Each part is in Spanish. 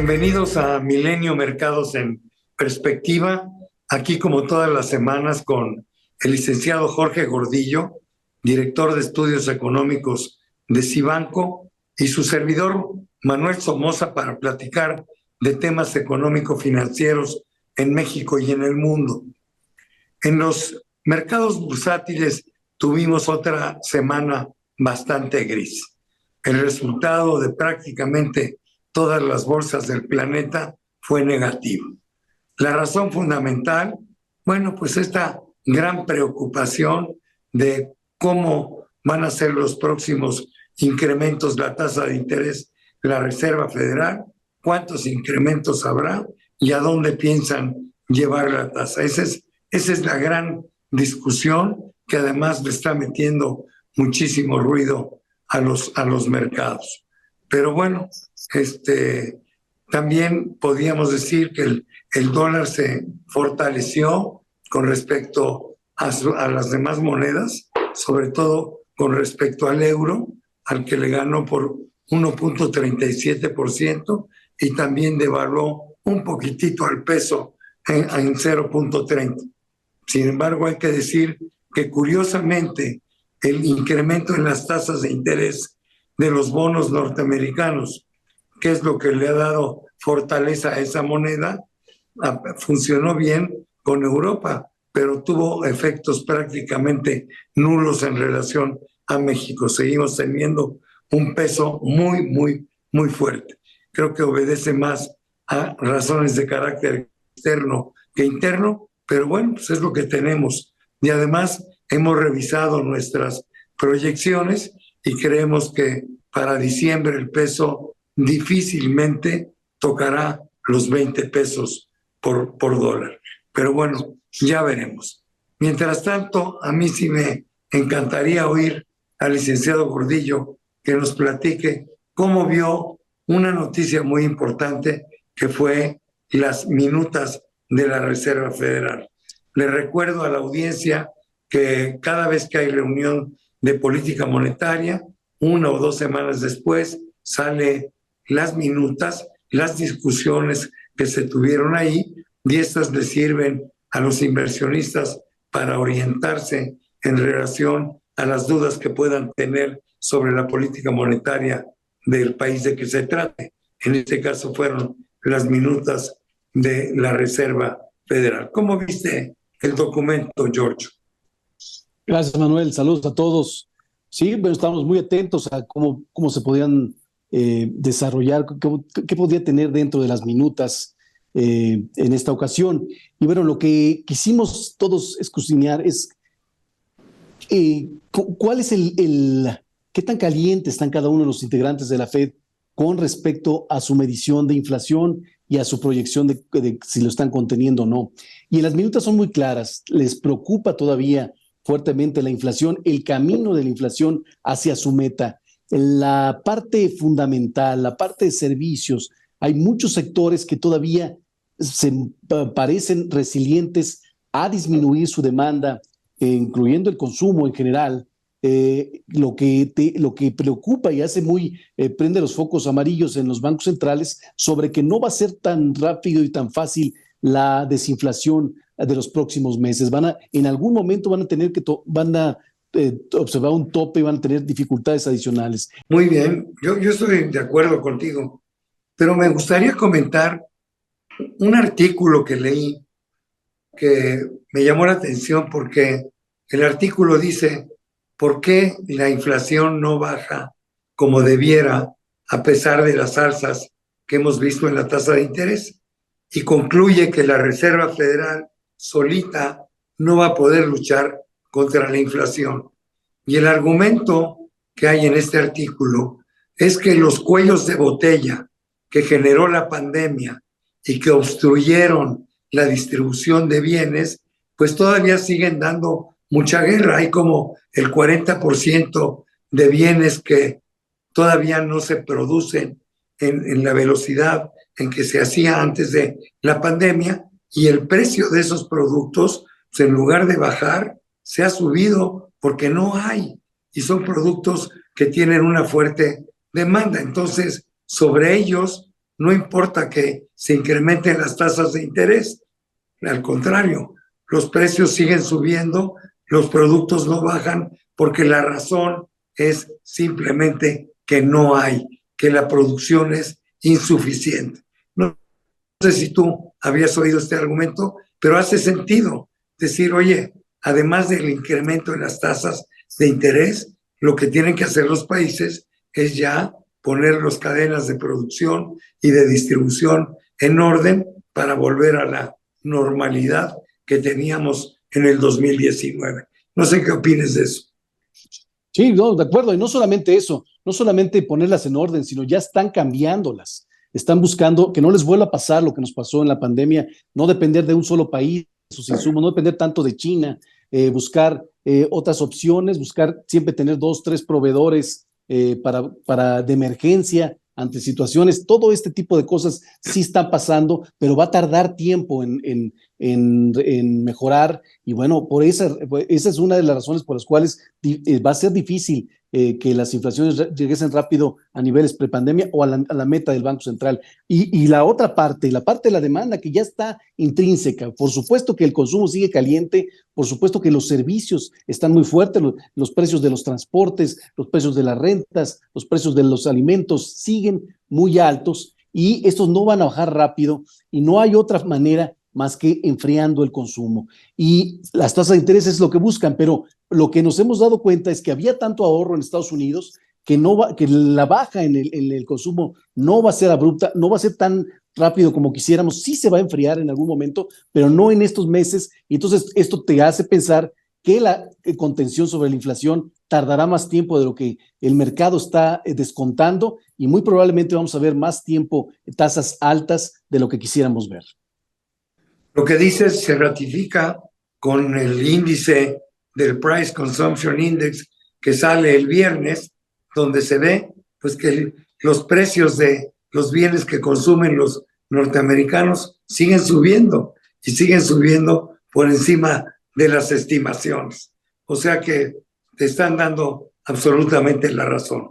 Bienvenidos a Milenio Mercados en Perspectiva, aquí como todas las semanas con el licenciado Jorge Gordillo, director de Estudios Económicos de Cibanco, y su servidor Manuel Somoza para platicar de temas económico-financieros en México y en el mundo. En los mercados bursátiles tuvimos otra semana bastante gris. El resultado de prácticamente todas las bolsas del planeta fue negativo. La razón fundamental, bueno, pues esta gran preocupación de cómo van a ser los próximos incrementos de la tasa de interés de la Reserva Federal, cuántos incrementos habrá y a dónde piensan llevar la tasa. Esa es la gran discusión que además le está metiendo muchísimo ruido a los mercados. Pero bueno, también podríamos decir que el dólar se fortaleció con respecto a las demás monedas, sobre todo con respecto al euro, al que le ganó por 1.37% y también devaluó un poquitito al peso en 0.30. Sin embargo, hay que decir que curiosamente el incremento en las tasas de interés de los bonos norteamericanos, que es lo que le ha dado fortaleza a esa moneda, funcionó bien con Europa, pero tuvo efectos prácticamente nulos en relación a México. Seguimos teniendo un peso muy, muy, muy fuerte. Creo que obedece más a razones de carácter externo que interno, pero bueno, pues es lo que tenemos. Y además hemos revisado nuestras proyecciones y creemos que para diciembre el peso difícilmente tocará los 20 pesos por dólar. Pero bueno, ya veremos. Mientras tanto, a mí sí me encantaría oír al licenciado Gordillo que nos platique cómo vio una noticia muy importante que fue las minutas de la Reserva Federal. Le recuerdo a la audiencia que cada vez que hay reunión de política monetaria, 1 o 2 semanas después, sale las minutas, las discusiones que se tuvieron ahí, y estas le sirven a los inversionistas para orientarse en relación a las dudas que puedan tener sobre la política monetaria del país de que se trate. En este caso fueron las minutas de la Reserva Federal. ¿Cómo viste el documento, George? Gracias, Manuel. Saludos a todos. Sí, bueno, estamos muy atentos a cómo se podían desarrollar, qué podía tener dentro de las minutas en esta ocasión. Y bueno, lo que quisimos todos escudriñar es cuál es qué tan caliente están cada uno de los integrantes de la Fed con respecto a su medición de inflación y a su proyección de si lo están conteniendo o no. Y en las minutas son muy claras. Les preocupa todavía fuertemente la inflación, el camino de la inflación hacia su meta. La parte fundamental, la parte de servicios, hay muchos sectores que todavía parecen resilientes a disminuir su demanda, incluyendo el consumo en general. Lo que preocupa y hace prende los focos amarillos en los bancos centrales sobre que no va a ser tan rápido y tan fácil la desinflación de los próximos meses. En algún momento van a tener que observar un tope y van a tener dificultades adicionales. Muy bien, yo estoy de acuerdo contigo, pero me gustaría comentar un artículo que leí que me llamó la atención porque el artículo dice: ¿por qué la inflación no baja como debiera a pesar de las alzas que hemos visto en la tasa de interés? Y concluye que la Reserva Federal solita no va a poder luchar contra la inflación. Y el argumento que hay en este artículo es que los cuellos de botella que generó la pandemia y que obstruyeron la distribución de bienes, pues todavía siguen dando mucha guerra. Hay como el 40% de bienes que todavía no se producen en la velocidad en que se hacía antes de la pandemia, y el precio de esos productos, pues en lugar de bajar, se ha subido porque no hay, y son productos que tienen una fuerte demanda. Entonces, sobre ellos no importa que se incrementen las tasas de interés, al contrario, los precios siguen subiendo, los productos no bajan porque la razón es simplemente que no hay, que la producción es insuficiente. No sé si tú habías oído este argumento, pero hace sentido decir, oye, además del incremento en las tasas de interés, lo que tienen que hacer los países es ya poner las cadenas de producción y de distribución en orden para volver a la normalidad que teníamos en el 2019. No sé qué opines de eso. Sí, no, de acuerdo. Y no solamente eso, no solamente ponerlas en orden, sino ya están cambiándolas. Están buscando que no les vuelva a pasar lo que nos pasó en la pandemia, no depender de un solo país, sus insumos, no depender tanto de China, buscar otras opciones, buscar siempre tener dos, tres proveedores de emergencia ante situaciones. Todo este tipo de cosas sí están pasando, pero va a tardar tiempo en mejorar. Y bueno, esa es una de las razones por las cuales va a ser difícil que las inflaciones regresen rápido a niveles prepandemia o a la meta del Banco Central. Y la otra parte, la parte de la demanda que ya está intrínseca, por supuesto que el consumo sigue caliente, por supuesto que los servicios están muy fuertes, los precios de los transportes, los precios de las rentas, los precios de los alimentos siguen muy altos y estos no van a bajar rápido y no hay otra manera más que enfriando el consumo. Y las tasas de interés es lo que buscan, pero lo que nos hemos dado cuenta es que había tanto ahorro en Estados Unidos que la baja en el consumo no va a ser abrupta, no va a ser tan rápido como quisiéramos, sí se va a enfriar en algún momento, pero no en estos meses, y entonces esto te hace pensar que la contención sobre la inflación tardará más tiempo de lo que el mercado está descontando y muy probablemente vamos a ver más tiempo tasas altas de lo que quisiéramos ver. Lo que dices se ratifica con el índice del Price Consumption Index que sale el viernes, donde se ve pues que los precios de los bienes que consumen los norteamericanos siguen subiendo y siguen subiendo por encima de las estimaciones. O sea que te están dando absolutamente la razón.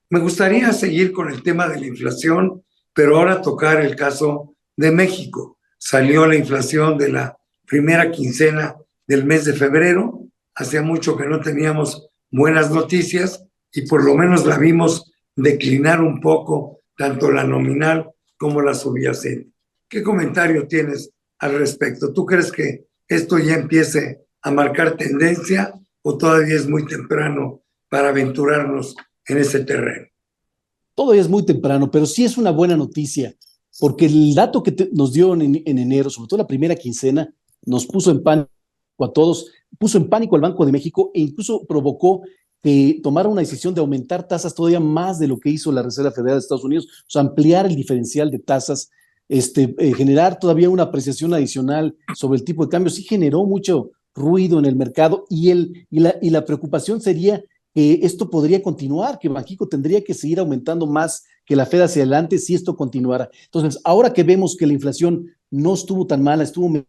Me gustaría seguir con el tema de la inflación, pero ahora tocar el caso de México. Salió la inflación de la primera quincena del mes de febrero. Hacía mucho que no teníamos buenas noticias y por lo menos la vimos declinar un poco, tanto la nominal como la subyacente. ¿Qué comentario tienes al respecto? ¿Tú crees que esto ya empiece a marcar tendencia o todavía es muy temprano para aventurarnos en ese terreno? Todavía es muy temprano, pero sí es una buena noticia, porque el dato que nos dio en enero, sobre todo la primera quincena, nos puso en pánico a todos, puso en pánico al Banco de México e incluso provocó que tomara una decisión de aumentar tasas todavía más de lo que hizo la Reserva Federal de Estados Unidos, o sea, ampliar el diferencial de tasas, generar todavía una apreciación adicional sobre el tipo de cambio, sí generó mucho ruido en el mercado y la preocupación sería que esto podría continuar, que Banxico tendría que seguir aumentando más que la Fed hacia adelante si esto continuara. Entonces, ahora que vemos que la inflación no estuvo tan mala, estuvo mejor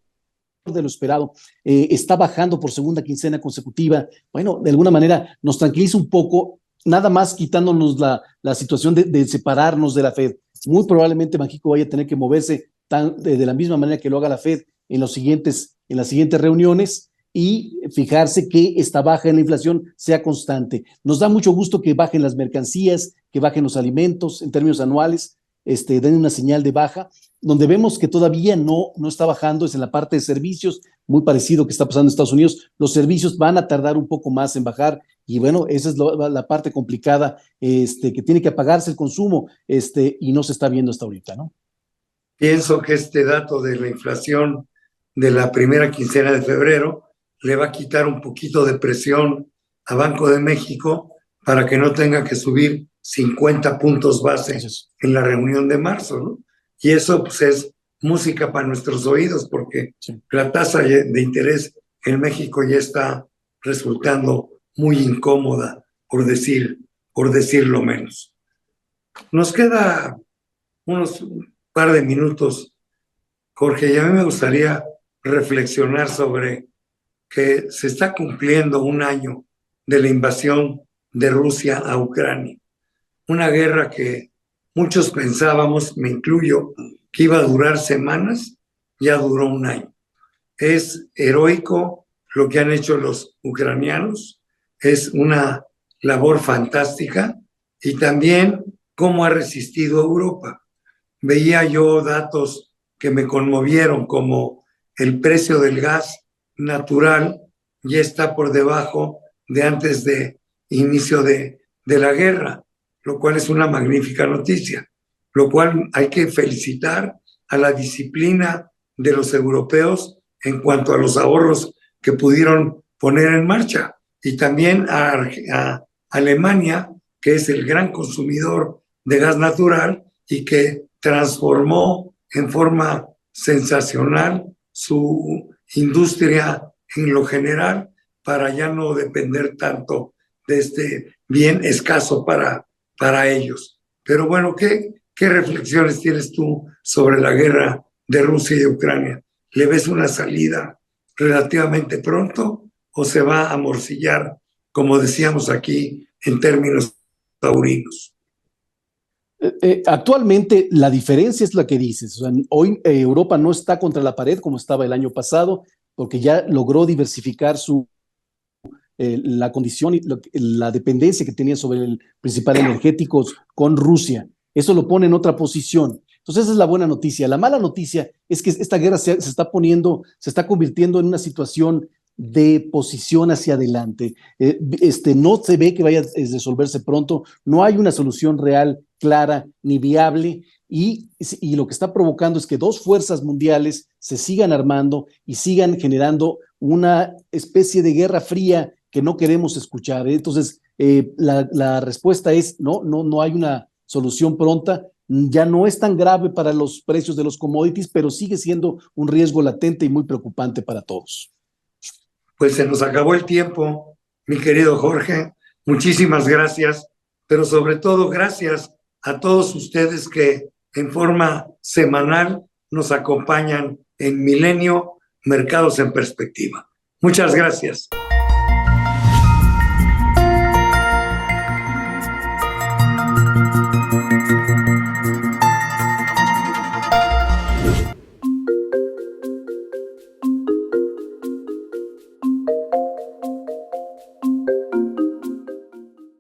de lo esperado, está bajando por segunda quincena consecutiva, bueno, de alguna manera nos tranquiliza un poco, nada más quitándonos la situación de separarnos de la Fed. Muy probablemente Banxico vaya a tener que moverse de la misma manera que lo haga la Fed en las siguientes reuniones y fijarse que esta baja en la inflación sea constante. Nos da mucho gusto que bajen las mercancías, que bajen los alimentos en términos anuales, den una señal de baja. Donde vemos que todavía no está bajando es en la parte de servicios, muy parecido que está pasando en Estados Unidos. Los servicios van a tardar un poco más en bajar y bueno, esa es la parte complicada, que tiene que apagarse el consumo y no se está viendo hasta ahorita, ¿no? Pienso que este dato de la inflación de la primera quincena de febrero le va a quitar un poquito de presión a Banco de México para que no tenga que subir 50 puntos base en la reunión de marzo, ¿no? Y eso pues es música para nuestros oídos porque sí, la tasa de interés en México ya está resultando muy incómoda, por decirlo menos. Nos queda unos par de minutos, Jorge, y a mí me gustaría reflexionar sobre que se está cumpliendo un año de la invasión de Rusia a Ucrania, una guerra que muchos pensábamos, me incluyo, que iba a durar semanas, ya duró un año. Es heroico lo que han hecho los ucranianos, es una labor fantástica, y también cómo ha resistido Europa. Veía yo datos que me conmovieron, como el precio del gas natural ya está por debajo de antes de inicio de la guerra, lo cual es una magnífica noticia, lo cual hay que felicitar a la disciplina de los europeos en cuanto a los ahorros que pudieron poner en marcha, y también a Alemania, que es el gran consumidor de gas natural y que transformó en forma sensacional su industria en lo general para ya no depender tanto de este bien escaso para ellos. Pero bueno, ¿qué reflexiones tienes tú sobre la guerra de Rusia y de Ucrania? ¿Le ves una salida relativamente pronto o se va a morcillar, como decíamos aquí, en términos taurinos? Actualmente la diferencia es la que dices. O sea, hoy Europa no está contra la pared como estaba el año pasado, porque ya logró diversificar la condición y la dependencia que tenía sobre el principal energético con Rusia. Eso lo pone en otra posición. Entonces esa es la buena noticia. La mala noticia es que esta guerra se está convirtiendo en una situación de posición hacia adelante. No se ve que vaya a resolverse pronto, no hay una solución real, clara ni viable, y lo que está provocando es que dos fuerzas mundiales se sigan armando y sigan generando una especie de guerra fría que no queremos escuchar. Entonces, la respuesta es no hay una solución pronta. Ya no es tan grave para los precios de los commodities, pero sigue siendo un riesgo latente y muy preocupante para todos. Pues se nos acabó el tiempo, mi querido Jorge. Muchísimas gracias, pero sobre todo gracias a todos ustedes que en forma semanal nos acompañan en Milenio Mercados en Perspectiva. Muchas gracias.